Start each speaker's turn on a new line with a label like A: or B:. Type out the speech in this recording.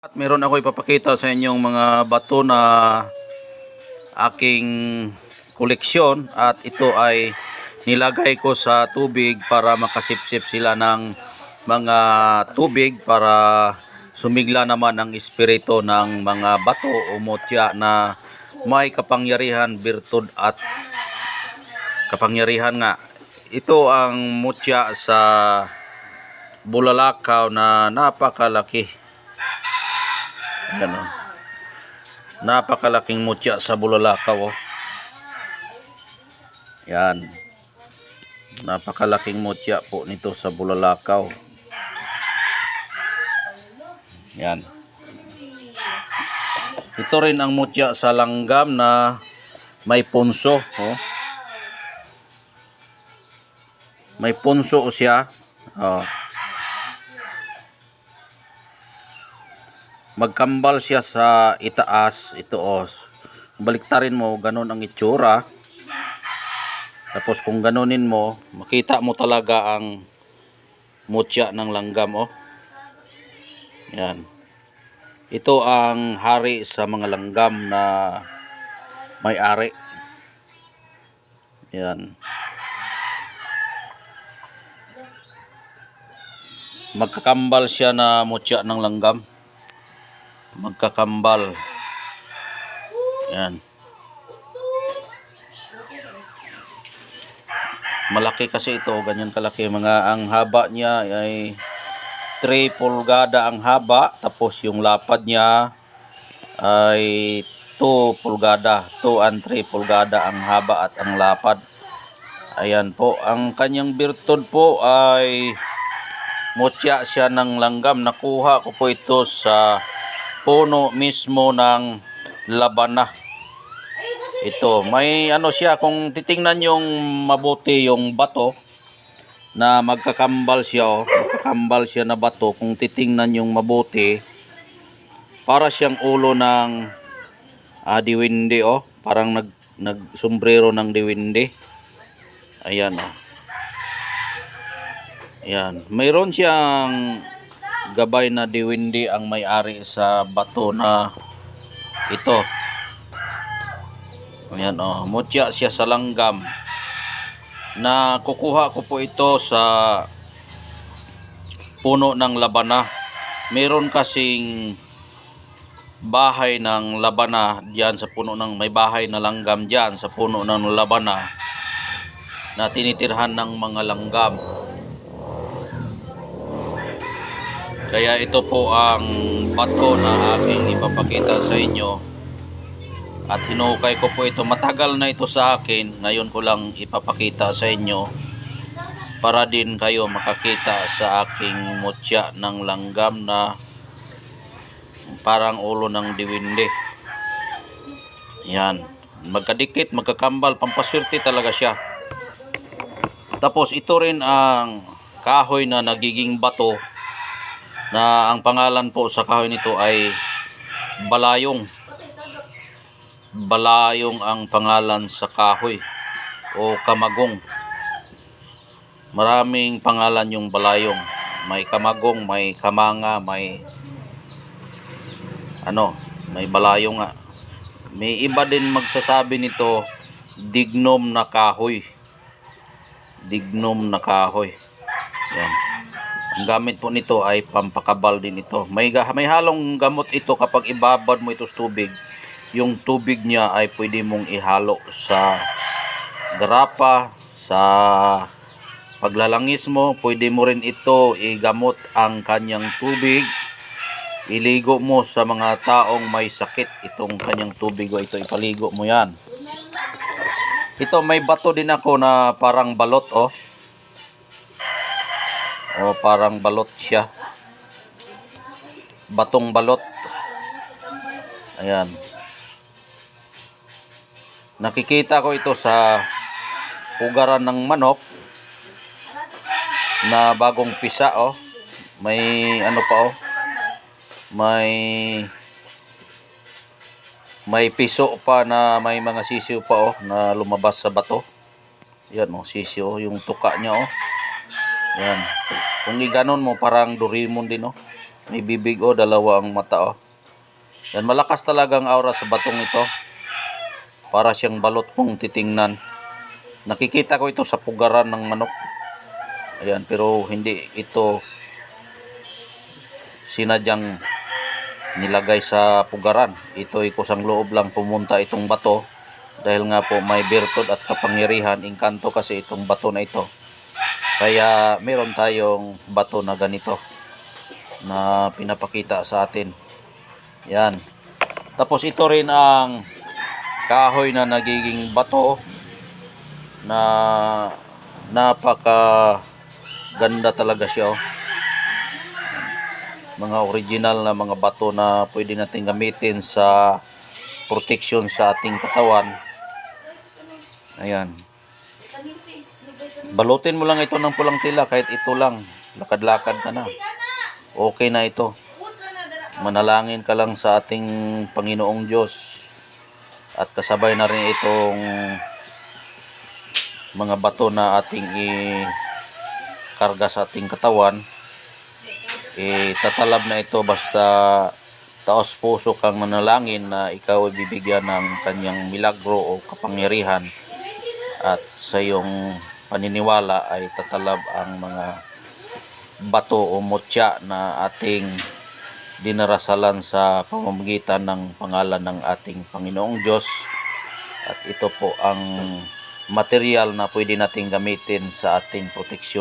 A: At meron ako ipapakita sa inyong mga bato na aking koleksyon, at ito ay nilagay ko sa tubig para makasipsip sila ng mga tubig para sumigla naman ang espiritu ng mga bato o mutya na may kapangyarihan, birtud at kapangyarihan nga. Ito ang mutya sa bulalakaw na napakalaki. Yan, napakalaking mutya sa bulalakaw, oh. Yan, napakalaking mutya po nito sa bulalakaw. Yan, ito rin ang mutya sa langgam na may punso, oh. May punso siya, oh. Magkambal siya sa itaas. Ito, oh, baliktarin mo, ganun ang itsura. Tapos kung ganunin mo, makita mo talaga ang mutya ng langgam, oh. Yan, ito ang hari sa mga langgam na may-ari. Yan, magkakambal siya na mutya ng langgam, magkakambal. Yan, malaki kasi ito, ganyan kalaki. Ang haba niya ay 3 pulgada ang haba, tapos yung lapad niya ay 2 pulgada, 2 and 3 pulgada ang haba at ang lapad. Ayan po, ang kanyang birtud po ay mutya siya ng langgam. Nakuha ko po ito sa puno mismo ng labana. Ito, may ano siya, kung titingnan yung mabuti yung bato na magkakambal siya, oh. Magkakambal siya na bato. Kung titingnan yung mabuti, para siyang ulo ng diwindi, oh. Parang nagsombrero ng diwindi. Ayan, oh. Ayan, mayroon siyang gabay na diwindi ang may-ari sa bato na ito. Ayan, oh, mutya siya sa langgam. Na kukuha ko po ito sa puno ng labana. Meron kasing bahay ng labana diyan sa puno ng, may bahay na langgam diyan sa puno ng labana na tinitirhan ng mga langgam. Kaya ito po ang bato na aking ipapakita sa inyo. At hinukay ko po ito. Matagal na ito sa akin. Ngayon ko lang ipapakita sa inyo para din kayo makakita sa aking mutya ng langgam na parang ulo ng diwindi. Yan, magkadikit, magkakambal, pampaswerte talaga siya. Tapos ito rin ang kahoy na nagiging bato, na ang pangalan po sa kahoy nito ay balayong. Balayong ang pangalan sa kahoy, o kamagong. Maraming pangalan yung balayong. May kamagong, may kamanga, may may balayong nga. May iba din magsasabi nito dignom na kahoy. Dignom na kahoy. Yan. Ang gamit po nito ay pampakabal din ito. May halong gamot ito. Kapag ibabad mo ito sa tubig, yung tubig niya ay pwede mong ihalo sa garapa, sa paglalangis mo. Pwede mo rin ito igamot ang kanyang tubig. Iligo mo sa mga taong may sakit. Itong kanyang tubig, ito ipaligo mo yan. Ito, may bato din ako na parang balot, oh. O, parang balot siya. Batong balot. Ayan. Nakikita ko ito sa ugaran ng manok na bagong pisa, oh. May ano pa, oh. May piso pa na may mga sisiw pa, oh, na lumabas sa bato. Yan, oh, sisiw, yung tuka niya, oh. Yan. Kung iganon mo, parang Doraemon din, oh. May bibig o, dalawa ang mata o. Yan, malakas talaga ang aura sa batong ito. Para siyang balot kung titingnan. Nakikita ko ito sa pugaran ng manok. Ayan, pero hindi ito sinadyang nilagay sa pugaran. Ito ay kusang loob lang pumunta itong bato. Dahil nga po may birtud at kapangyarihan, engkanto kasi itong bato na ito. Kaya meron tayong bato na ganito na pinapakita sa atin. Yan. Tapos ito rin ang kahoy na nagiging bato na napaka ganda talaga siya. Mga original na mga bato na pwede natin gamitin sa protection sa ating katawan. Ayan. Balutin mo lang ito ng pulang tela, kahit ito lang. Lakad-lakad ka na. Okay na ito. Manalangin ka lang sa ating Panginoong Diyos. At kasabay na rin itong mga bato na ating i-karga sa ating katawan. Tatalab na ito basta taos puso kang manalangin na ikaw ay bibigyan ng kanyang milagro o kapangyarihan. At sa iyong paniniwala ay tatalab ang mga bato o mutya na ating dinarasalan sa pamamagitan ng pangalan ng ating Panginoong Diyos. At ito po ang material na pwede nating gamitin sa ating proteksyon.